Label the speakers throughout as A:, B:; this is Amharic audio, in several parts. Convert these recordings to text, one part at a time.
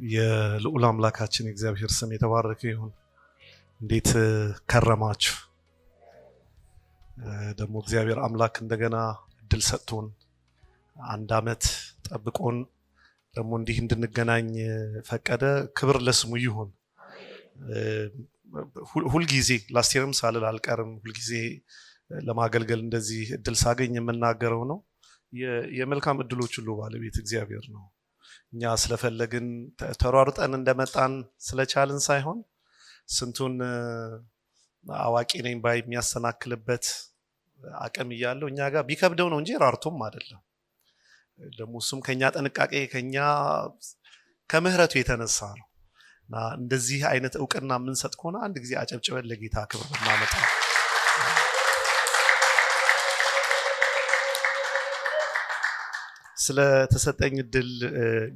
A: የልዑል አምላካችን የእግዚአብሔር ስም የተባረከ ይሁን። እንዴት ከረማችሁ? ደግሞ እግዚአብሔር አምላክ እንደገና እድል ሰጥቶን አንድ አመት ጠብቆን ደግሞ እንዲህ እንድንገናኝ ፈቀደ። ክብር ለስሙ ይሁን። ሁልጊዜ ላስቴርም ሳልል አልቀርም። ሁልጊዜ ለማገልገል እንደዚህ እድል ሳገኝ የምናገረው ነው። የመልካም እድሎች ሁሉ ባለቤት እግዚአብሔር ነው። እኛ ስለፈለግን ተሯርጠን እንደመጣን ስለቻልን ሳይሆን ስንቱን አዋቂ ነኝ ባይ የሚያሰናክልበት አቅም እያለው እኛ ጋር ቢከብደው ነው እንጂ ራርቶም አይደለም። ደግሞ እሱም ከኛ ጥንቃቄ ከኛ ከምህረቱ የተነሳ ነው። እና እንደዚህ አይነት እውቅና የምንሰጥ ከሆነ አንድ ጊዜ አጨብጭበን ለጌታ ክብር እናመጣ። ስለተሰጠኝ እድል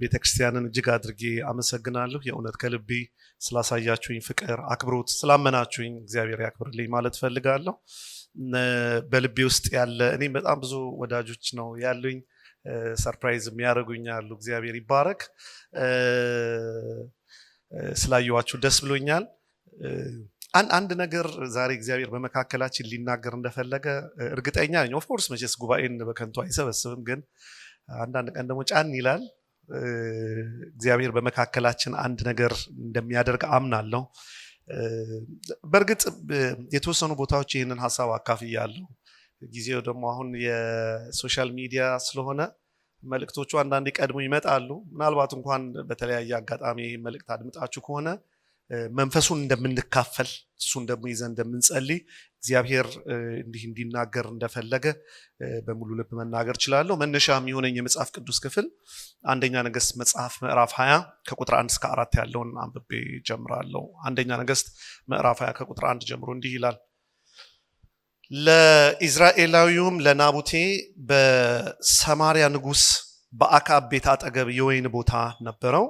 A: ቤተክርስቲያንን እጅግ አድርጌ አመሰግናለሁ። የእውነት ከልቤ ስላሳያችሁኝ ፍቅር፣ አክብሮት ስላመናችሁኝ እግዚአብሔር ያክብርልኝ ማለት ፈልጋለሁ። በልቤ ውስጥ ያለ እኔም በጣም ብዙ ወዳጆች ነው ያሉኝ፣ ሰርፕራይዝ የሚያደርጉኝ አሉ። እግዚአብሔር ይባረክ። ስላየዋችሁ ደስ ብሎኛል። አንድ ነገር ዛሬ እግዚአብሔር በመካከላችን ሊናገር እንደፈለገ እርግጠኛ ነኝ። ኦፍኮርስ መቼስ ጉባኤን በከንቱ አይሰበስብም፣ ግን አንዳንድ ቀን ደግሞ ጫን ይላል። እግዚአብሔር በመካከላችን አንድ ነገር እንደሚያደርግ አምናለሁ። በእርግጥ የተወሰኑ ቦታዎች ይህንን ሀሳብ አካፍያለሁ። ጊዜው ደግሞ አሁን የሶሻል ሚዲያ ስለሆነ መልእክቶቹ አንዳንዴ ቀድሞ ይመጣሉ። ምናልባት እንኳን በተለያየ አጋጣሚ መልእክት አድምጣችሁ ከሆነ መንፈሱን እንደምንካፈል እሱን ደግሞ ይዘን እንደምንጸልይ እግዚአብሔር እንዲህ እንዲናገር እንደፈለገ በሙሉ ልብ መናገር እችላለሁ። መነሻ የሚሆነኝ የመጽሐፍ ቅዱስ ክፍል አንደኛ ነገሥት መጽሐፍ ምዕራፍ 20 ከቁጥር 1 እስከ 4 ያለውን አንብቤ ጀምራለሁ። አንደኛ ነገሥት ምዕራፍ 20 ከቁጥር 1 ጀምሮ እንዲህ ይላል። ለኢዝራኤላዊውም ለናቡቴ በሰማርያ ንጉሥ በአክዓብ ቤት አጠገብ የወይን ቦታ ነበረው።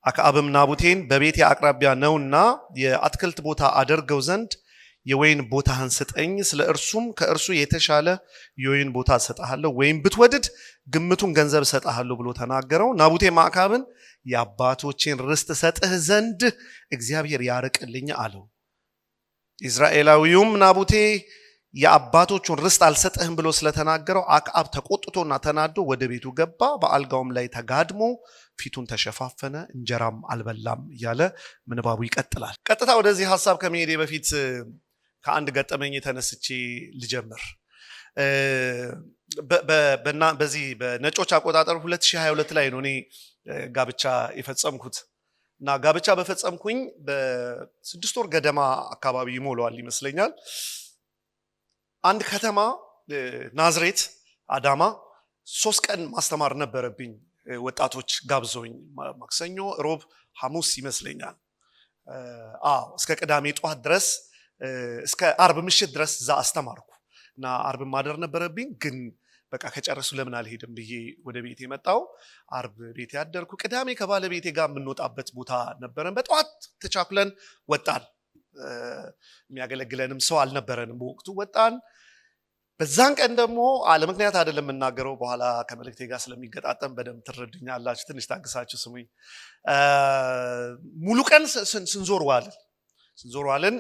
A: አክዓብም ናቡቴን በቤቴ አቅራቢያ ነውና የአትክልት ቦታ አደርገው ዘንድ የወይን ቦታህን ስጠኝ፣ ስለ እርሱም ከእርሱ የተሻለ የወይን ቦታ እሰጥሃለሁ፣ ወይም ብትወድድ ግምቱን ገንዘብ እሰጥሃለሁ ብሎ ተናገረው። ናቡቴም አክዓብን የአባቶቼን ርስት ሰጥህ ዘንድ እግዚአብሔር ያርቅልኝ አለው። ኢዝራኤላዊውም ናቡቴ የአባቶቹን ርስት አልሰጥህም ብሎ ስለተናገረው አክዓብ ተቆጥቶና ተናዶ ወደ ቤቱ ገባ። በአልጋውም ላይ ተጋድሞ ፊቱን ተሸፋፈነ፣ እንጀራም አልበላም እያለ ምንባቡ ይቀጥላል። ቀጥታ ወደዚህ ሀሳብ ከመሄዴ በፊት ከአንድ ገጠመኝ ተነስቼ ልጀምር። በዚህ በነጮች አቆጣጠር 2022 ላይ ነው እኔ ጋብቻ የፈጸምኩት እና ጋብቻ በፈጸምኩኝ በ6 ወር ገደማ አካባቢ ይሞላዋል ይመስለኛል። አንድ ከተማ ናዝሬት አዳማ 3 ቀን ማስተማር ነበረብኝ። ወጣቶች ጋብዘውኝ ማክሰኞ፣ ሮብ፣ ሐሙስ ይመስለኛል እስከ ቅዳሜ ጠዋት ድረስ እስከ አርብ ምሽት ድረስ እዛ አስተማርኩ እና አርብ ማደር ነበረብኝ። ግን በቃ ከጨረሱ ለምን አልሄድም ብዬ ወደ ቤት የመጣው። አርብ ቤት ያደርኩ። ቅዳሜ ከባለቤቴ ጋር የምንወጣበት ቦታ ነበረን። በጠዋት ተቻኩለን ወጣን። የሚያገለግለንም ሰው አልነበረንም በወቅቱ። ወጣን። በዛን ቀን ደግሞ አለምክንያት አይደለም የምናገረው፣ በኋላ ከመልእክቴ ጋር ስለሚገጣጠም በደንብ ትረዱኛላችሁ። ትንሽ ታግሳችሁ ስሙኝ። ሙሉ ቀን ስንዞር ዋልን።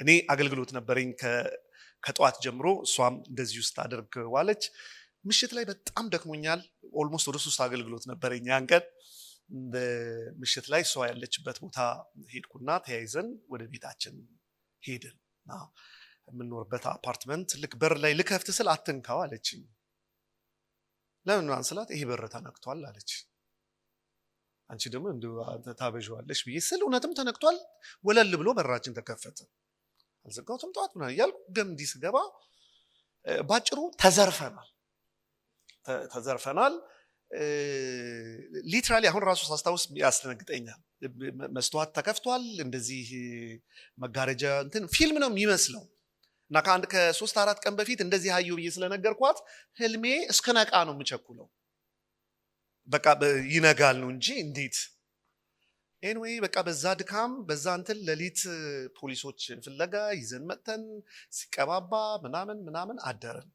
A: እኔ አገልግሎት ነበረኝ ከጠዋት ጀምሮ፣ እሷም እንደዚህ ውስጥ አድርግ ዋለች። ምሽት ላይ በጣም ደክሞኛል። ኦልሞስት ወደ 3 አገልግሎት ነበረኝ ያን ቀን። ምሽት ላይ እሷ ያለችበት ቦታ ሄድኩና ተያይዘን ወደ ቤታችን ሄድን። የምንኖርበት አፓርትመንት ልክ በር ላይ ልከፍት ስል አትንካው አለችኝ። ለምን አንስላት? ይሄ በር ተነክቷል አለች። አንቺ ደግሞ እንደ ታበዣዋለሽ ብዬ ስል እውነትም ተነክቷል። ወለል ብሎ በራችን ተከፈተ። አልዘጋሁትም። ጠዋት ምናምን እያልኩ ግን እንዲህ ስገባ ባጭሩ ተዘርፈናል። ሊትራሊ አሁን ራሱ ሳስታውስ ያስደነግጠኛል። መስተዋት ተከፍቷል። እንደዚህ መጋረጃ እንትን ፊልም ነው የሚመስለው። እና ከ3-4 ቀን በፊት እንደዚህ አየሁ ብዬ ስለነገርኳት ህልሜ እስከነቃ ነው የምቸኩለው። በቃ ይነጋል ነው እንጂ እንዴት ኤንዌይ በቃ በዛ ድካም በዛ እንትን ሌሊት ፖሊሶች ፍለጋ ይዘን መጥተን ሲቀባባ ምናምን አደረን።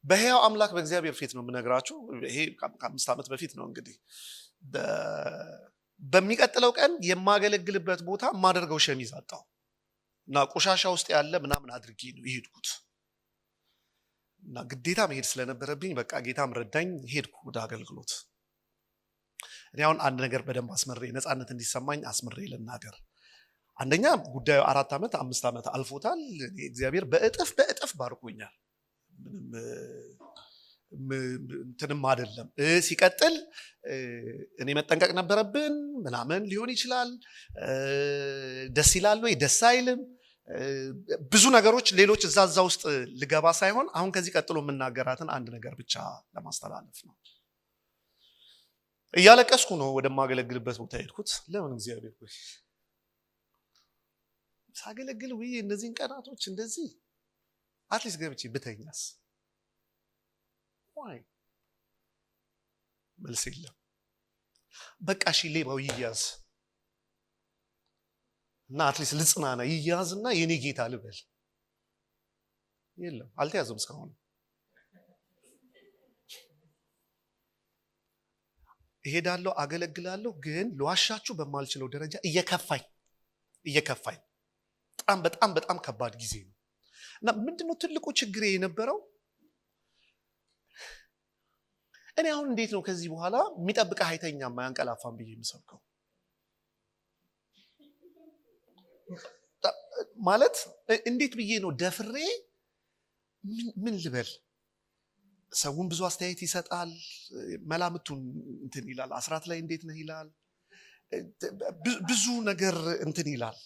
A: በሕያው አምላክ በእግዚአብሔር ፊት ነው የምነግራችሁ። ይሄ ከ5 ዓመት በፊት ነው እንግዲህ በሚቀጥለው ቀን የማገለግልበት ቦታ ማደርገው ሸሚዝ አጣው እና ቆሻሻ ውስጥ ያለ ምናምን አድርጌ ነው የሄድኩት እና ግዴታ መሄድ ስለነበረብኝ በቃ ጌታም ረዳኝ ሄድኩ ወደ አገልግሎት። እኔ አሁን አንድ ነገር በደንብ አስመሬ ነፃነት እንዲሰማኝ አስመሬ ልናገር። አንደኛ ጉዳዩ 4 ዓመት 5 ዓመት አልፎታል። እግዚአብሔር በእጥፍ ባርኮኛል። እንትንም አይደለም። ሲቀጥል እኔ መጠንቀቅ ነበረብን ምናምን ሊሆን ይችላል። ደስ ይላል ወይ ደስ አይልም፣ ብዙ ነገሮች ሌሎች እዛ ውስጥ ልገባ ሳይሆን አሁን ከዚህ ቀጥሎ የምናገራትን አንድ ነገር ብቻ ለማስተላለፍ ነው። እያለቀስኩ ነው ወደማገለግልበት ቦታ ሄድኩት። ለምን እግዚአብሔር ሆይ ሳገለግል ወይ እነዚህን ቀናቶች እንደዚህ አትሊስት ገብቼ ብተኛስ? ዋይ መልስ የለም። በቃ እሺ ሌባው ይያዝ እና አትሊስት ልጽናና ይያዝና የኔ ጌታ ልበል። የለም አልተያዘም እስካሁን። እሄዳለሁ አገለግላለሁ፣ ግን ለዋሻችሁ በማልችለው ደረጃ እየከፋኝ በጣም ከባድ ጊዜ ነው። እና ምንድነው ትልቁ ችግሬ የነበረው? እኔ አሁን እንዴት ነው ከዚህ በኋላ የሚጠብቀህ አይተኛም አያንቀላፋም ብዬ የምሰብከው? ማለት እንዴት ብዬ ነው ደፍሬ ምን ልበል? ሰውን ብዙ አስተያየት ይሰጣል፣ መላምቱን እንትን ይላል፣ አስራት ላይ እንዴት ነህ ይላል፣ ብዙ ነገር እንትን ይላል።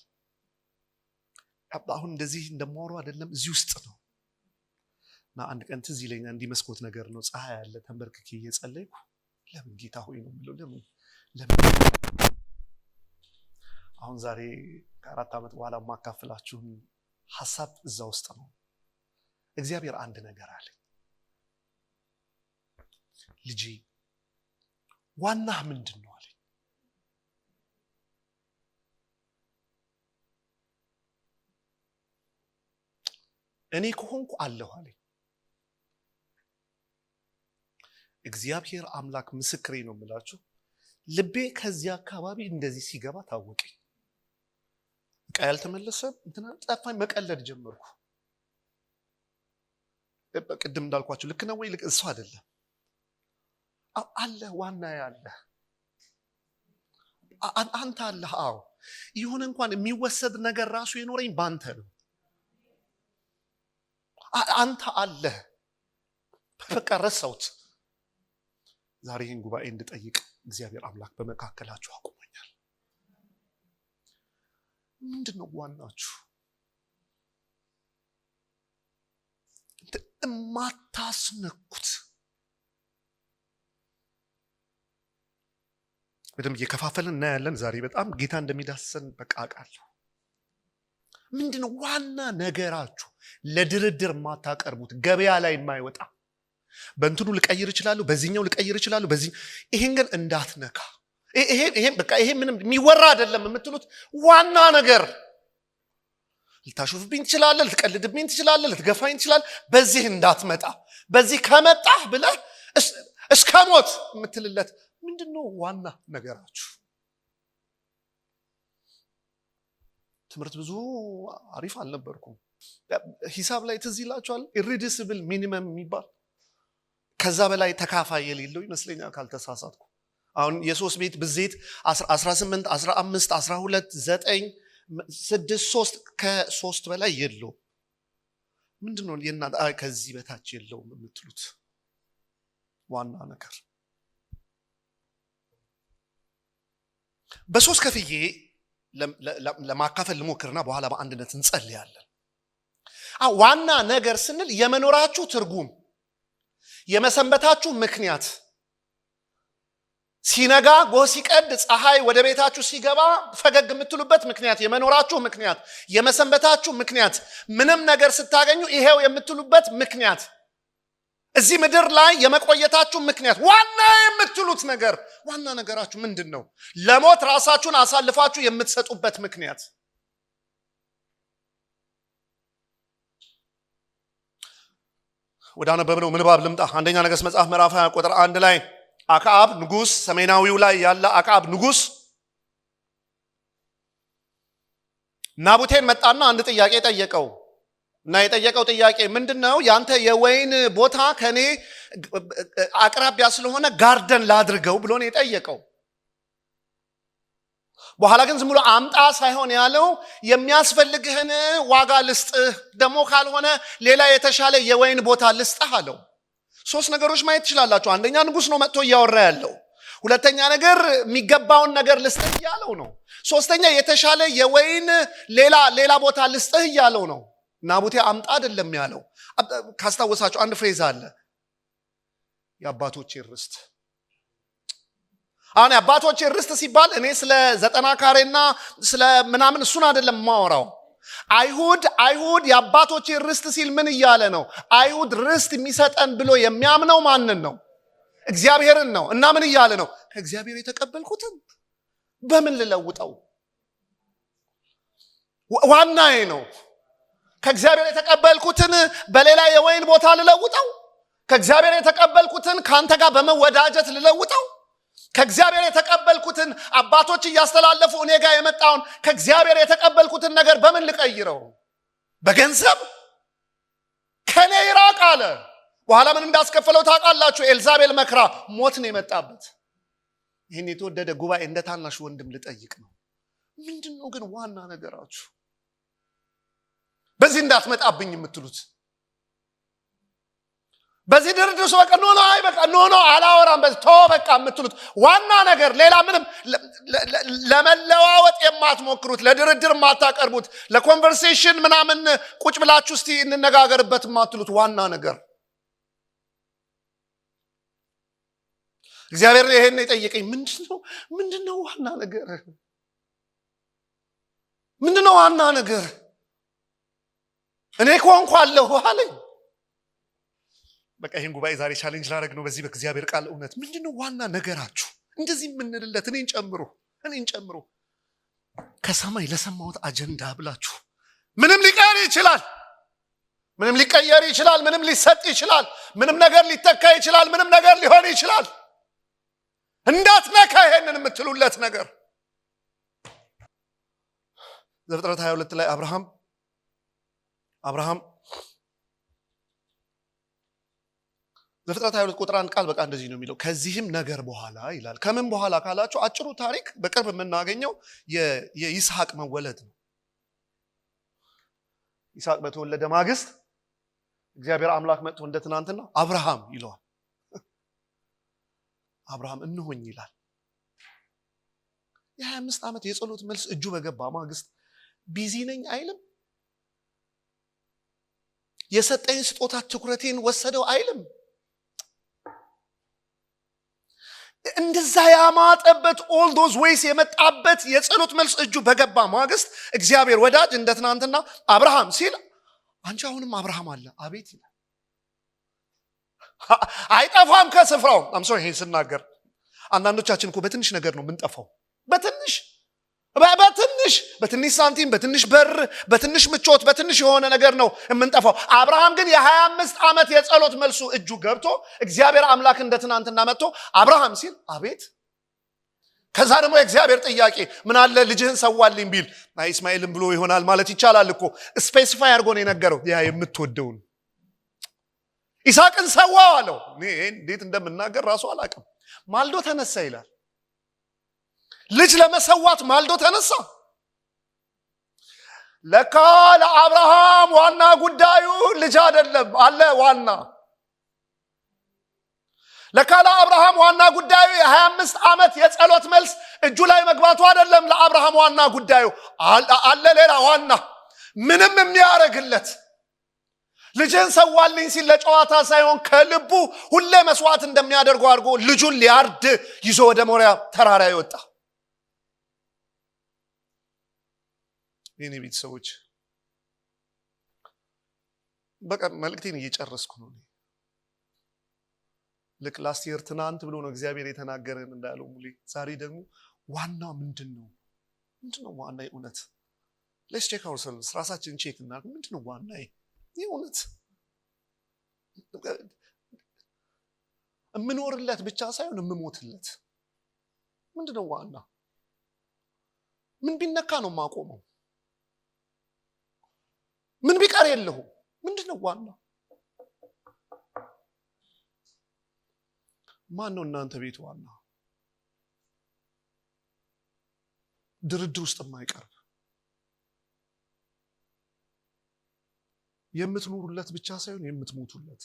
A: አሁን እንደዚህ እንደማወሩ አይደለም፣ እዚህ ውስጥ ነው። እና አንድ ቀን ትዝ ይለኛል፣ እንዲህ መስኮት ነገር ነው፣ ፀሐይ ያለ፣ ተንበርክኬ እየጸለይኩ ለምን ጌታ ሆይ ነው የምለው፣ ለምን አሁን ዛሬ ከ4 ዓመት በኋላ ማካፈላችሁን ሐሳብ እዛ ውስጥ ነው። እግዚአብሔር አንድ ነገር አለ። ልጄ ዋናህ ምንድን ነው አለ። እኔ ከሆንኩ አለሁ አለ። እግዚአብሔር አምላክ ምስክሬ ነው የምላችሁ። ልቤ ከዚህ አካባቢ እንደዚህ ሲገባ ታወቀኝ። በቃ ያልተመለሰም እንትና ጠፋኝ። መቀለድ ጀመርኩ። ቅድም እንዳልኳችሁ ልክ ነው ወይ? ልክ እሱ አይደለም አለ። ዋና ያለ አንተ አለ። አዎ ይሁን እንኳን የሚወሰድ ነገር ራሱ የኖረኝ ባንተ ነው። አንተ አለ። በቃ ረሳሁት። ዛሬ ይህን ጉባኤ እንድጠይቅ እግዚአብሔር አምላክ በመካከላችሁ አቁሞኛል። ምንድነው ዋናችሁ? እማታስነኩት በደንብ እየከፋፈልን እናያለን። ዛሬ በጣም ጌታ እንደሚዳሰን በቃ አውቃለሁ። ምንድነው ዋና ነገራችሁ? ለድርድር የማታቀርቡት ገበያ ላይ የማይወጣ በእንትኑ ልቀይር ይችላሉ፣ በዚህኛው ልቀይር ይችላሉ፣ በዚህ ይሄን ግን እንዳትነካ። ይሄ ምንም የሚወራ አይደለም የምትሉት ዋና ነገር። ልታሾፍብኝ ትችላለህ፣ ልትቀልድብኝ ትችላለህ፣ ልትገፋኝ ትችላለህ። በዚህ እንዳትመጣ፣ በዚህ ከመጣህ ብለህ እስከ ሞት የምትልለት ምንድነው ዋና ነገራችሁ? ትምህርት ብዙ አሪፍ አልነበርኩም። ሂሳብ ላይ ትዝ ይላችኋል፣ ኢሪዲዩሲብል ሚኒመም የሚባል ከዛ በላይ ተካፋይ የሌለው ይመስለኛል ካልተሳሳትኩ። አሁን የሶስት ቤት ብዜት 18 15 12 9 6 3 ከ3 በላይ የለው። ምንድነው የእናንተ ከዚህ በታች የለው የምትሉት ዋና ነገር? በሶስት ከፍዬ ለማካፈል ልሞክርና በኋላ በአንድነት እንጸልያለን። ዋና ነገር ስንል የመኖራችሁ ትርጉም፣ የመሰንበታችሁ ምክንያት፣ ሲነጋ ጎህ ሲቀድ ፀሐይ ወደ ቤታችሁ ሲገባ ፈገግ የምትሉበት ምክንያት፣ የመኖራችሁ ምክንያት፣ የመሰንበታችሁ ምክንያት፣ ምንም ነገር ስታገኙ ይሄው የምትሉበት ምክንያት፣ እዚህ ምድር ላይ የመቆየታችሁ ምክንያት፣ ዋና የምትሉት ነገር፣ ዋና ነገራችሁ ምንድን ነው? ለሞት ራሳችሁን አሳልፋችሁ የምትሰጡበት ምክንያት። ወደ አነበብነው ምንባብ ልምጣ። አንደኛ ነገሥት መጽሐፍ ምዕራፍ 20 ቁጥር 1 ላይ አክዓብ ንጉስ፣ ሰሜናዊው ላይ ያለ አክዓብ ንጉስ ናቡቴን መጣና አንድ ጥያቄ ጠየቀው እና የጠየቀው ጥያቄ ምንድነው? ያንተ የወይን ቦታ ከኔ አቅራቢያ ስለሆነ ጋርደን ላድርገው ብሎ ነው የጠየቀው። በኋላ ግን ዝም ብሎ አምጣ ሳይሆን ያለው የሚያስፈልግህን ዋጋ ልስጥህ፣ ደግሞ ካልሆነ ሌላ የተሻለ የወይን ቦታ ልስጥህ አለው። ሶስት ነገሮች ማየት ትችላላችሁ። አንደኛ ንጉስ ነው መጥቶ እያወራ ያለው። ሁለተኛ ነገር የሚገባውን ነገር ልስጥህ እያለው ነው። ሶስተኛ የተሻለ የወይን ሌላ ቦታ ልስጥህ እያለው ነው። ናቡቴ አምጣ አይደለም ያለው። ካስታወሳችሁ አንድ ፍሬዝ አለ፣ የአባቶቼ ርስት። አሁን የአባቶቼ ርስት ሲባል እኔ ስለ 90 ካሬና ስለ ምናምን እሱን አይደለም ማወራው። አይሁድ የአባቶቼ ርስት ሲል ምን እያለ ነው? አይሁድ ርስት የሚሰጠን ብሎ የሚያምነው ማንን ነው? እግዚአብሔርን ነው። እና ምን እያለ ነው? ከእግዚአብሔር የተቀበልኩትን በምን ልለውጠው? ዋናዬ ነው። ከእግዚአብሔር የተቀበልኩትን በሌላ የወይን ቦታ ልለውጠው? ከእግዚአብሔር የተቀበልኩትን ከአንተ ጋር በመወዳጀት ልለውጠው? ከእግዚአብሔር የተቀበልኩትን አባቶች እያስተላለፉ እኔ ጋር የመጣውን ከእግዚአብሔር የተቀበልኩትን ነገር በምን ልቀይረው? በገንዘብ? ከኔ ይራቅ አለ። በኋላ ምን እንዳስከፈለው ታውቃላችሁ? ኤልዛቤል መክራ ሞት ነው የመጣበት። ይህን የተወደደ ጉባኤ እንደ ታናሽ ወንድም ልጠይቅ ነው። ምንድነው ግን ዋና ነገራችሁ? በዚህ እንዳትመጣብኝ የምትሉት በዚህ ድርድር ሰው በቃ ኖ አላወራም በዚህ ቶ በቃ የምትሉት ዋና ነገር ሌላ ምንም ለመለዋወጥ የማትሞክሩት፣ ለድርድር የማታቀርቡት፣ ለኮንቨርሴሽን ምናምን ቁጭ ብላችሁ እስቲ እንነጋገርበት የማትሉት ዋና ነገር እግዚአብሔር ይሄን የጠየቀኝ ምንድነው ዋና ነገር? ምንድነው ዋና ነገር? እኔ ኮንኩ አለሁ አለኝ። በቃ ይሄን ጉባኤ ዛሬ ቻሌንጅ ላደርግ ነው በዚህ በእግዚአብሔር ቃል እውነት። ምንድነው ዋና ነገራችሁ? እንደዚህ የምንልለት እኔን ጨምሮ ከሰማይ ለሰማሁት አጀንዳ ብላችሁ ምንም ሊቀር ይችላል፣ ምንም ሊቀየር ይችላል፣ ምንም ሊሰጥ ይችላል፣ ምንም ነገር ሊተካ ይችላል፣ ምንም ነገር ሊሆን ይችላል። እንዳትነካ ይሄንን የምትሉለት ነገር ዘፍጥረት 22 ላይ አብርሃም ዘፍጥረት 22 ቁጥር 1 ቃል በቃ እንደዚህ ነው የሚለው። ከዚህም ነገር በኋላ ይላል። ከምን በኋላ ካላችሁ አጭሩ ታሪክ በቅርብ የምናገኘው የይስሐቅ መወለድ ነው። ይስሐቅ በተወለደ ማግስት እግዚአብሔር አምላክ መጥቶ እንደ ትናንትና አብርሃም ይለዋል። አብርሃም እንሆኝ ይላል። የ25 ዓመት የጸሎት መልስ እጁ በገባ ማግስት ቢዚ ነኝ አይልም። የሰጠኝ ስጦታ ትኩረቴን ወሰደው አይልም። እንደዛ ያማጠበት ኦል ዶዝ ዌይስ የመጣበት የጸሎት መልስ እጁ በገባ ማግስት እግዚአብሔር ወዳጅ እንደ ትናንትና አብርሃም ሲል አንቺ አሁንም አብርሃም አለ አቤት ይላል። አይጠፋም ከስፍራው። አምሶሪ ይሄን ስናገር አንዳንዶቻችን እኮ በትንሽ ነገር ነው የምንጠፋው። በትንሽ ሳንቲም፣ በትንሽ በር፣ በትንሽ ምቾት፣ በትንሽ የሆነ ነገር ነው የምንጠፋው። አብርሃም ግን የ25 ዓመት የጸሎት መልሱ እጁ ገብቶ እግዚአብሔር አምላክ እንደ ትናንትና መጥቶ አብርሃም ሲል አቤት። ከዛ ደግሞ የእግዚአብሔር ጥያቄ ምን አለ ልጅህን ሰዋልኝ ቢል እስማኤልን ብሎ ይሆናል ማለት ይቻላል እኮ። ስፔሲፋይ አድርጎ ነው የነገረው። ያ የምትወደውን ይስሐቅን ሰዋው አለው። እንዴት እንደምናገር ራሱ አላውቅም። ማልዶ ተነሳ ይላል። ልጅ ለመሰዋት ማልዶ ተነሳ። ለካ ለአብርሃም ዋና ጉዳዩ ልጅ አይደለም አለ ዋና። ለካ ለአብርሃም ዋና ጉዳዩ የ25 ዓመት የጸሎት መልስ እጁ ላይ መግባቱ አይደለም። ለአብርሃም ዋና ጉዳዩ አለ ሌላ ዋና ምንም የሚያረግለት። ልጅን ሰዋልኝ ሲል ለጨዋታ ሳይሆን ከልቡ ሁሌ መስዋዕት እንደሚያደርጉ አድርጎ ልጁን ሊያርድ ይዞ ወደ ሞሪያ ተራራ ይወጣ። የኔ ቤተሰቦች በቃ መልእክቴን እየጨረስኩ ነው። ልክ ላስት ይር ትናንት ብሎ ነው እግዚአብሔር የተናገረን እንዳለው ሙሌ ዛሬ ደግሞ ዋናው ምንድነው ዋና የእውነት let's check ourselves ራሳችንን ቼክ እናድርግ። ምንድነው ዋና የእውነት የምኖርለት ብቻ ሳይሆን የምሞትለት ምንድነው ዋና? ምን ቢነካ ነው ማቆመው? ምን ቢቀር የለሁም። ምንድነው ዋናው? ማን ነው እናንተ ቤት ዋና? ድርድር ውስጥ የማይቀርብ የምትኖሩለት ብቻ ሳይሆን የምትሞቱለት።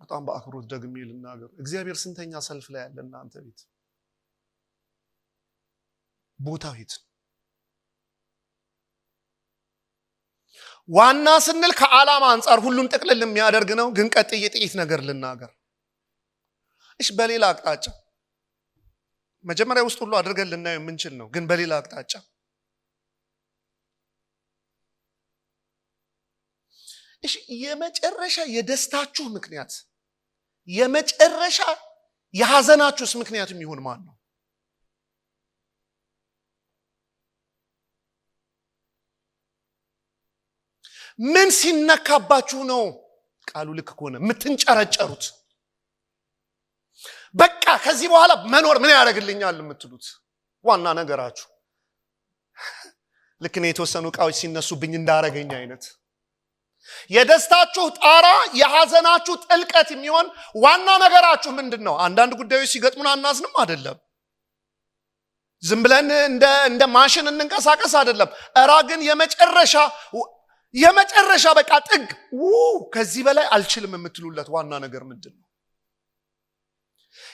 A: በጣም በአክብሮት ደግሜ ልናገር፣ እግዚአብሔር ስንተኛ ሰልፍ ላይ ያለ እናንተ ቤት? ቦታው የት? ዋና ስንል ከዓላማ አንፃር ሁሉም ጥቅልል የሚያደርግ ነው። ግን ቀጥዬ ጥቂት ነገር ልናገር። እሺ፣ በሌላ አቅጣጫ መጀመሪያ ውስጥ ሁሉ አድርገን ልናየው የምንችል ነው። ግን በሌላ አቅጣጫ እሺ፣ የመጨረሻ የደስታችሁ ምክንያት፣ የመጨረሻ የሐዘናችሁስ ምክንያት የሚሆን ማን ነው? ምን ሲነካባችሁ ነው ቃሉ ልክ ከሆነ የምትንጨረጨሩት? በቃ ከዚህ በኋላ መኖር ምን ያደርግልኛል የምትሉት ዋና ነገራችሁ? ልክ ነው የተወሰኑ ዕቃዎች ሲነሱብኝ እንዳረገኝ አይነት የደስታችሁ ጣራ የሐዘናችሁ ጥልቀት የሚሆን ዋና ነገራችሁ ምንድን ነው? አንዳንድ ጉዳዮች ሲገጥሙን አናዝንም አይደለም። ዝም ብለን እንደ ማሽን እንንቀሳቀስ አይደለም። እራ ግን የመጨረሻ በቃ ጥግ ከዚህ በላይ አልችልም የምትሉለት ዋና ነገር ምንድን ነው?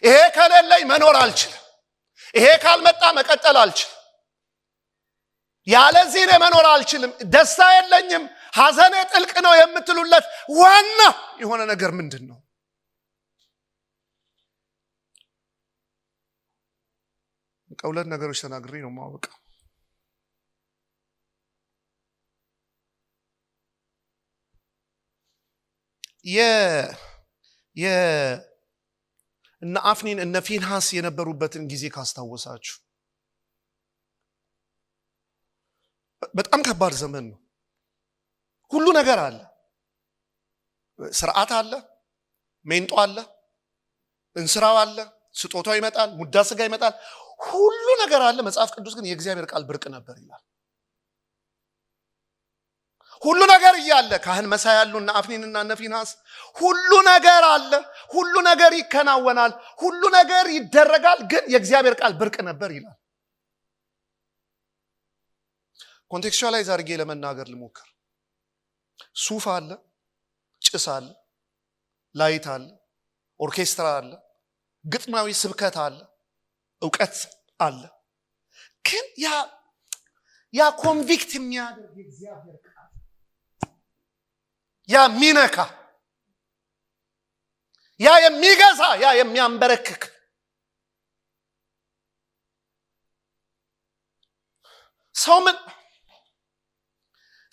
A: ይሄ ከሌለኝ መኖር አልችልም፣ ይሄ ካልመጣ መቀጠል አልችልም፣ ያለዚህ እኔ መኖር አልችልም፣ ደስታ የለኝም፣ ሐዘኔ ጥልቅ ነው የምትሉለት ዋና የሆነ ነገር ምንድን ነው? ሁለት ነገሮች ተናግሬ ነው የማወቀው። እነ አፍኒን እነ ፊንሃስ የነበሩበትን ጊዜ ካስታወሳችሁ በጣም ከባድ ዘመን ነው። ሁሉ ነገር አለ፣ ስርዓት አለ፣ ሜንጦ አለ፣ እንስራው አለ፣ ስጦታው ይመጣል፣ ሙዳ ስጋ ይመጣል፣ ሁሉ ነገር አለ። መጽሐፍ ቅዱስ ግን የእግዚአብሔር ቃል ብርቅ ነበር ይላል። ሁሉ ነገር እያለ ካህን መሳይ ያሉ እነ አፍኒንና እነ ፊንሃስ ሁሉ ነገር አለ፣ ሁሉ ነገር ይከናወናል፣ ሁሉ ነገር ይደረጋል። ግን የእግዚአብሔር ቃል ብርቅ ነበር ይላል። ኮንቴክስቹዋላይዝ አድርጌ ለመናገር ልሞክር። ሱፍ አለ፣ ጭስ አለ፣ ላይት አለ፣ ኦርኬስትራ አለ፣ ግጥማዊ ስብከት አለ፣ እውቀት አለ። ግን ያ ኮንቪክት የሚያደርግ የእግዚአብሔር ቃል ያ ሚነካ ያ የሚገዛ ያ የሚያንበረክክ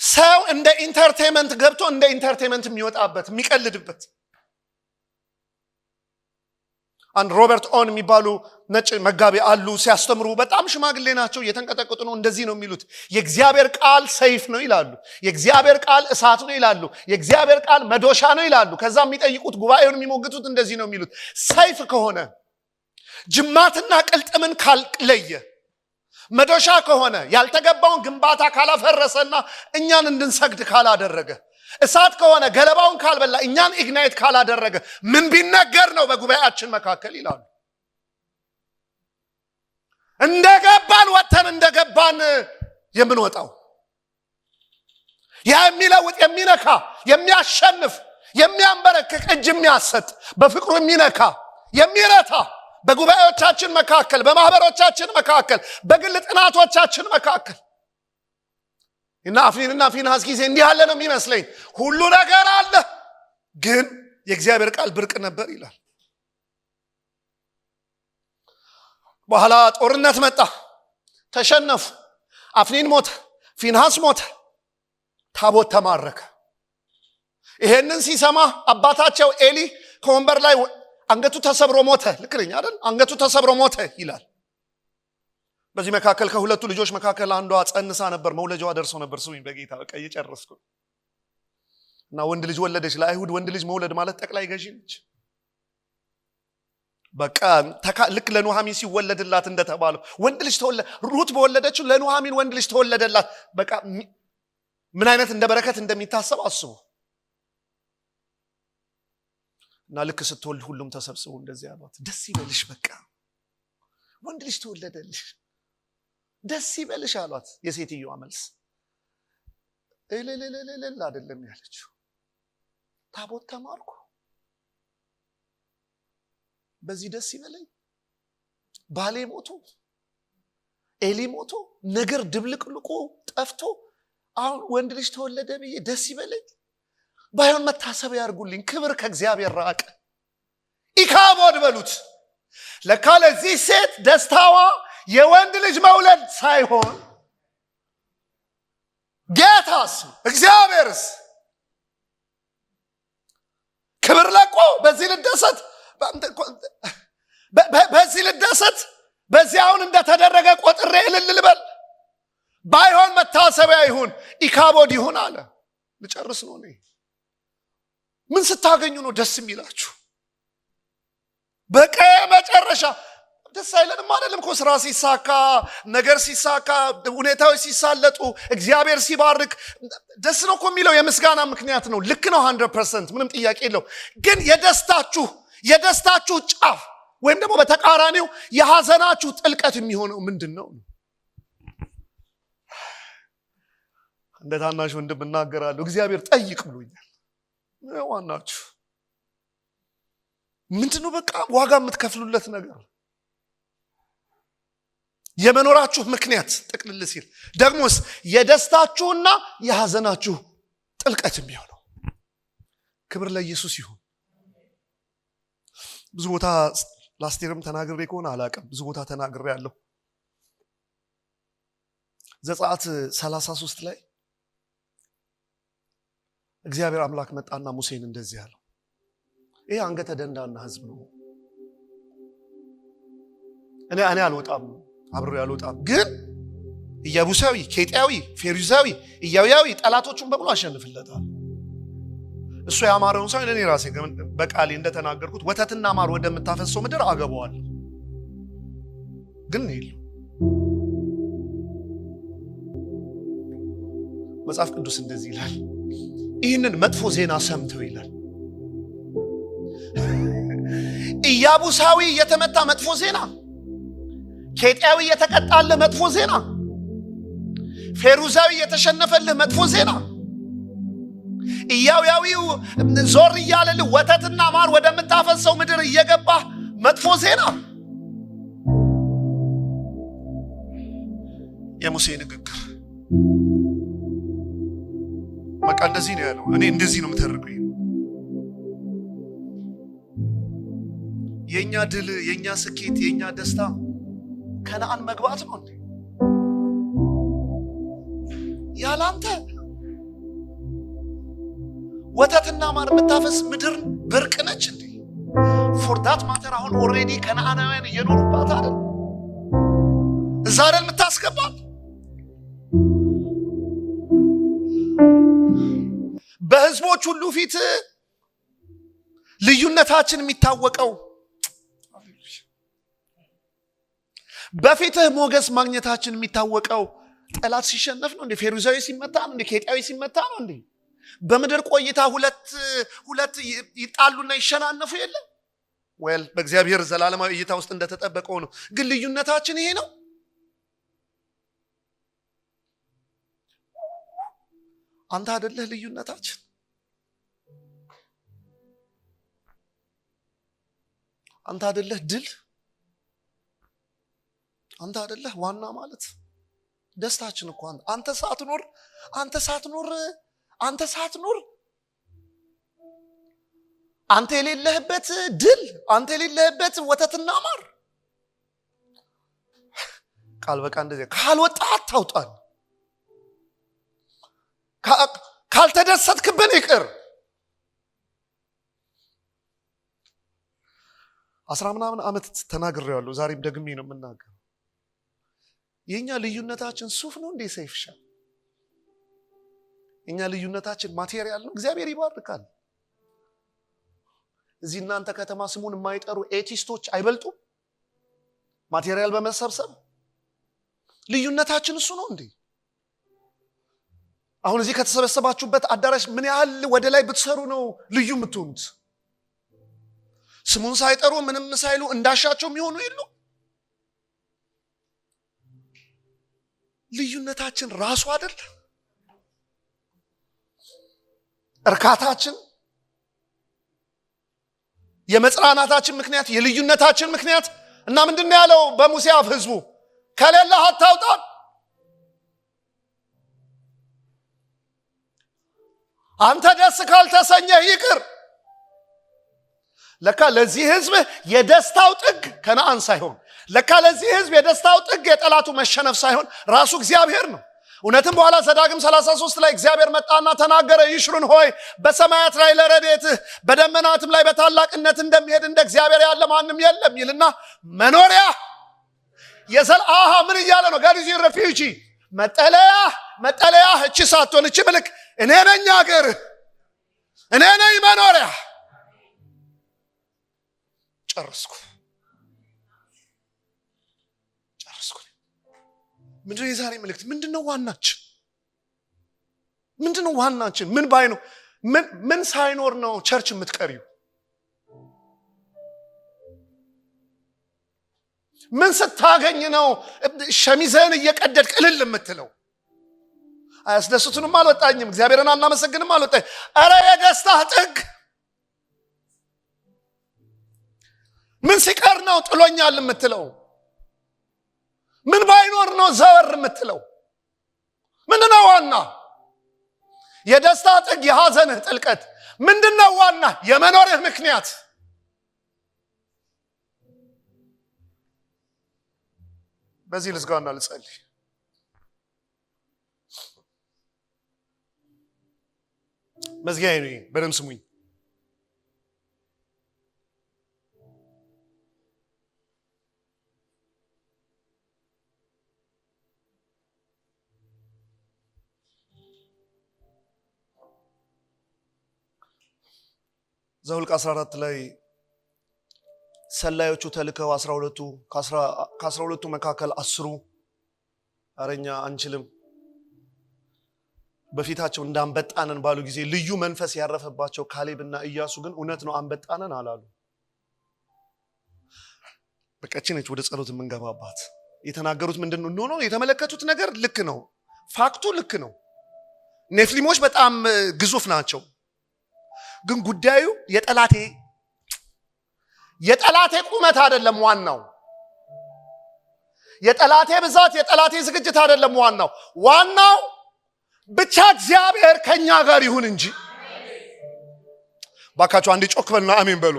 A: ሰው እንደ ኢንተርቴንመንት ገብቶ እንደ ኢንተርቴንመንት የሚወጣበት የሚቀልድበት። አንድ ሮበርት ኦን የሚባሉ ነጭ መጋቢ አሉ። ሲያስተምሩ በጣም ሽማግሌ ናቸው፣ እየተንቀጠቀጡ ነው። እንደዚህ ነው የሚሉት፣ የእግዚአብሔር ቃል ሰይፍ ነው ይላሉ፣ የእግዚአብሔር ቃል እሳት ነው ይላሉ፣ የእግዚአብሔር ቃል መዶሻ ነው ይላሉ። ከዛ የሚጠይቁት ጉባኤውን የሚሞግቱት እንደዚህ ነው የሚሉት፣ ሰይፍ ከሆነ ጅማትና ቅልጥምን ካልለየ፣ መዶሻ ከሆነ ያልተገባውን ግንባታ ካላፈረሰና እኛን እንድንሰግድ ካላደረገ፣ እሳት ከሆነ ገለባውን ካልበላ እኛን ኢግናይት ካላደረገ ምን ቢነገር ነው በጉባኤያችን መካከል ይላሉ። እንደገባን ወጥተን እንደገባን የምንወጣው ያ የሚለውጥ የሚነካ የሚያሸንፍ የሚያንበረክክ እጅ የሚያሰጥ በፍቅሩ የሚነካ የሚረታ በጉባኤዎቻችን መካከል በማህበሮቻችን መካከል በግል ጥናቶቻችን መካከል እና አፍኒንና ፊንሃስ ጊዜ እንዲህ ያለ ነው የሚመስለኝ። ሁሉ ነገር አለ፣ ግን የእግዚአብሔር ቃል ብርቅ ነበር ይላል። በኋላ ጦርነት መጣ፣ ተሸነፉ። አፍኒን ሞተ፣ ፊንሃስ ሞተ፣ ታቦት ተማረከ። ይሄንን ሲሰማ አባታቸው ኤሊ ከወንበር ላይ አንገቱ ተሰብሮ ሞተ። ልክ ነኝ አይደል? አንገቱ ተሰብሮ ሞተ ይላል። በዚህ መካከል ከሁለቱ ልጆች መካከል አንዷ ጸንሳ ነበር፣ መውለጃዋ ደርሶ ነበር። ስሙኝ በጌታ በቃ እየጨረስኩ እና ወንድ ልጅ ወለደች። ለአይሁድ ወንድ ልጅ መውለድ ማለት ጠቅላይ ገዢ ነች። በቃ ልክ ለኑሃሚን ሲወለድላት እንደተባለው ወንድ ልጅ ተወለደ። ሩት በወለደችው ለኑሃሚን ወንድ ልጅ ተወለደላት። በቃ ምን አይነት እንደ በረከት እንደሚታሰብ አስቡ። እና ልክ ስትወልድ ሁሉም ተሰብስበው እንደዚህ አሏት፣ ደስ ይበልሽ፣ በቃ ወንድ ልጅ ተወለደልሽ፣ ደስ ይበልሽ አሏት። የሴትዮዋ መልስ እልልልልል አይደለም ያለችው፣ ታቦት ተማርኩ፣ በዚህ ደስ ይበለኝ፣ ባሌ ሞቶ ኤሊ ሞቶ ነገር ድብልቅልቆ ጠፍቶ አሁን ወንድ ልጅ ተወለደ ብዬ ደስ ይበለኝ፣ ባይሆን መታሰቢያ ያርጉልኝ። ክብር ከእግዚአብሔር ራቀ። ኢካቦድ በሉት። ለካ ለዚህ ሴት ደስታዋ የወንድ ልጅ መውለድ ሳይሆን ጌታስ እግዚአብሔርስ ክብር ለቆ በዚህ ልደሰት፣ በዚህ ልደሰት፣ በዚህ አሁን እንደተደረገ ቆጥሬ እልል ልበል፣ ባይሆን መታሰቢያ ይሁን፣ ኢካቦድ ይሁን አለ። ልጨርስ ነው። ምን ስታገኙ ነው ደስ የሚላችሁ? በቃ መጨረሻ ደስ አይለንም አይደለም እኮ። ስራ ሲሳካ፣ ነገር ሲሳካ፣ ሁኔታዎች ሲሳለጡ፣ እግዚአብሔር ሲባርክ ደስ ነው እኮ የሚለው የምስጋና ምክንያት ነው። ልክ ነው 100%፣ ምንም ጥያቄ የለው። ግን የደስታችሁ ጫፍ ወይም ደግሞ በተቃራኒው የሐዘናችሁ ጥልቀት የሚሆነው ምንድን ነው? እንደ ታናሽ ወንድም እናገራለሁ። እግዚአብሔር ጠይቅ ብሎኛል። ዋናችሁ ምንድነው? በቃ ዋጋ የምትከፍሉለት ነገር የመኖራችሁ ምክንያት ጥቅልል ሲል ደግሞስ የደስታችሁና የሐዘናችሁ ጥልቀት የሚሆነው። ክብር ለኢየሱስ ይሁን። ብዙ ቦታ ላስቴርም ተናግሬ ከሆነ አላውቅም፣ ብዙ ቦታ ተናግሬ ያለሁ። ዘጸአት 33 ላይ እግዚአብሔር አምላክ መጣና ሙሴን እንደዚህ አለው፣ ይሄ አንገተ ደንዳና ህዝብ ነው፣ እኔ አልወጣም፣ አብሬ አልወጣም፣ ግን ኢያቡሳዊ፣ ኬጢያዊ፣ ፌሪዛዊ፣ ኢያዊያዊ ጠላቶቹን በሙሉ አሸንፍለታል። እሱ ያማረውን ሰው እኔ ራሴ በቃሌ እንደተናገርኩት ወተትና ማር ወደምታፈሰው ምድር አገባዋለሁ። ግን ይሉ መጽሐፍ ቅዱስ እንደዚህ ይላል፣ ይህንን መጥፎ ዜና ሰምተው ይላል። ኢያቡሳዊ የተመታ መጥፎ ዜና፣ ኬጢያዊ የተቀጣለ መጥፎ ዜና፣ ፌሩዛዊ የተሸነፈልህ መጥፎ ዜና፣ ኢያዊያዊው ዞር እያለልህ ወተትና ማር ወደምታፈሰው ምድር እየገባ መጥፎ ዜና። የሙሴ ንግግር በቃ እንደዚህ ነው ያለው። እኔ እንደዚህ ነው የምተርገው። የኛ ድል፣ የኛ ስኬት፣ የኛ ደስታ ከነዓን መግባት ነው እንዴ? ያላንተ ወተትና ማር የምታፈስ ምድር ብርቅ ነች እንዴ? ፎር ዳት ማተር አሁን ኦልሬዲ ከነዓናውያን እየኖሩባት አይደል? እዛ አይደል የምታስገባት? በህዝቦች ሁሉ ፊት ልዩነታችን የሚታወቀው በፊትህ ሞገስ ማግኘታችን የሚታወቀው ጠላት ሲሸነፍ ነው እንዴ? ፌሩዛዊ ሲመታ ነው እንዴ? ኬጢያዊ ሲመታ ነው እንዴ? በምድር ቆይታ ሁለት ይጣሉና ይሸናነፉ የለም? ወል በእግዚአብሔር ዘላለማዊ እይታ ውስጥ እንደተጠበቀው ነው። ግን ልዩነታችን ይሄ ነው። አንተ አይደለህ ልዩነታችን። አንተ አይደለህ ድል። አንተ አይደለህ ዋና ማለት ደስታችን እኮ አንተ ሳትኖር አንተ የሌለህበት ድል፣ አንተ የሌለህበት ወተትና ማር ቃል በቃ እንደዚህ ካልወጣ አታውጣን፣ ካልተደሰትክብን ይቅር። 10 ምናምን ዓመት ተናግሬያለሁ። ዛሬም ደግሜ ነው የምናገረው። የኛ ልዩነታችን ሱፍ ነው እንዴ? ሰይፍሻ የኛ ልዩነታችን ማቴሪያል ነው። እግዚአብሔር ይባርካል። እዚህ እናንተ ከተማ ስሙን የማይጠሩ ኤቲስቶች አይበልጡም? ማቴሪያል በመሰብሰብ ልዩነታችን እሱ ነው እንዴ? አሁን እዚህ ከተሰበሰባችሁበት አዳራሽ ምን ያህል ወደ ላይ ብትሰሩ ነው ልዩ የምትሆኑት? ስሙን ሳይጠሩ ምንም ሳይሉ እንዳሻቸው የሚሆኑ የሉ። ልዩነታችን ራሱ አይደል እርካታችን፣ የመጽናናታችን ምክንያት፣ የልዩነታችን ምክንያት። እና ምንድነው ያለው በሙሴ አፍ ህዝቡ? ከሌለህ አታውጣን። አንተ ደስ ካልተሰኘህ ይቅር። ለካ ለዚህ ህዝብ የደስታው ጥግ ከነአን ሳይሆን፣ ለካ ለዚህ ህዝብ የደስታው ጥግ የጠላቱ መሸነፍ ሳይሆን ራሱ እግዚአብሔር ነው። እውነትም በኋላ ዘዳግም 33 ላይ እግዚአብሔር መጣና ተናገረ። ይሽሩን ሆይ በሰማያት ላይ ለረድኤትህ በደመናትም ላይ በታላቅነት እንደሚሄድ እንደ እግዚአብሔር ያለ ማንም የለም ይልና መኖሪያ የዘልአሃ ምን እያለ ነው? ጋድ ኢዝ ሪፊውጂ መጠለያ እቺ ሳትሆን እቺ ምልክ እኔ ነኝ አገር፣ እኔ ነኝ መኖሪያ። ጨረስኩ። ምንድነው የዛሬ መልእክት? ምንድነው ዋናችን? ምንድነው ዋናችን? ምን ባይ ነው? ምን ሳይኖር ነው ቸርች የምትቀሪው? ምን ስታገኝ ነው ሸሚዘን እየቀደድክ እልል የምትለው? አያስደስቱንም አልወጣኝም፣ እግዚአብሔርን አናመሰግንም አልወጣኝ። አረ የደስታ ጥግ ምን ሲቀር ነው ጥሎኛል የምትለው? ምን ባይኖር ነው ዘወር የምትለው? ምንድነው ዋና? የደስታ ጥግ፣ የሐዘንህ ጥልቀት ምንድነው ዋና? የመኖርህ ምክንያት። በዚህ ልዝጋና ልጸልይ። መዝጊያዬ ነው። በደምብ ስሙኝ። ዘኍልቍ 14 ላይ ሰላዮቹ ተልከው 12ቱ ከ12ቱ መካከል 10ሩ አረኛ አንችልም በፊታቸው እንዳንበጣነን ባሉ ጊዜ ልዩ መንፈስ ያረፈባቸው ካሌብና ኢያሱ ግን እውነት ነው አንበጣነን አላሉ። በቀጭነች ወደ ጸሎት የምንገባባት የተናገሩት ምንድነው? ነው የተመለከቱት ነገር ልክ ነው። ፋክቱ ልክ ነው። ኔፍሊሞች በጣም ግዙፍ ናቸው። ግን ጉዳዩ የጠላቴ ቁመት አይደለም ዋናው። የጠላቴ ብዛት፣ የጠላቴ ዝግጅት አይደለም ዋናው። ዋናው ብቻ እግዚአብሔር ከኛ ጋር ይሁን እንጂ። ባካችሁ አንዴ ጮክ በሉና አሜን በሉ።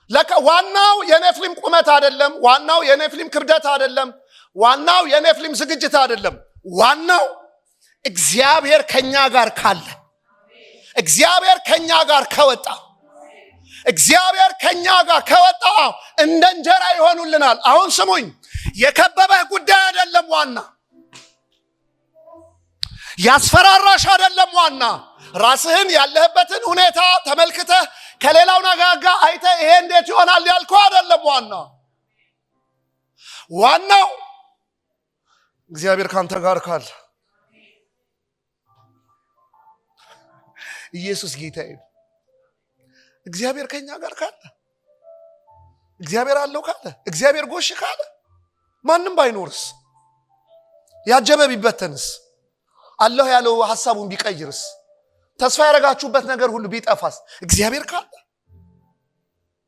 A: ለካ ዋናው የኔፍሊም ቁመት አይደለም። ዋናው የኔፍሊም ክብደት አይደለም። ዋናው የኔፍሊም ዝግጅት አይደለም። ዋናው እግዚአብሔር ከኛ ጋር ካለ፣ እግዚአብሔር ከኛ ጋር ከወጣ፣ እግዚአብሔር ከኛ ጋር ከወጣ እንደ እንጀራ ይሆኑልናል። አሁን ስሙኝ፣ የከበበህ ጉዳይ አይደለም ዋና። ያስፈራራሽ አይደለም ዋና። ራስህን ያለህበትን ሁኔታ ተመልክተህ ከሌላው ነጋጋ አይተህ ይሄ እንዴት ይሆናል ያልከው አይደለም ዋና። ዋናው እግዚአብሔር ካንተ ጋር ካለ፣ ኢየሱስ ጌታዬ፣ እግዚአብሔር ከኛ ጋር ካለ፣ እግዚአብሔር አለው ካለ፣ እግዚአብሔር ጎሽ ካለ፣ ማንም ባይኖርስ፣ ያጀበ ቢበተንስ፣ አላህ ያለው ሐሳቡን ቢቀይርስ፣ ተስፋ ያረጋችሁበት ነገር ሁሉ ቢጠፋስ፣ እግዚአብሔር ካለ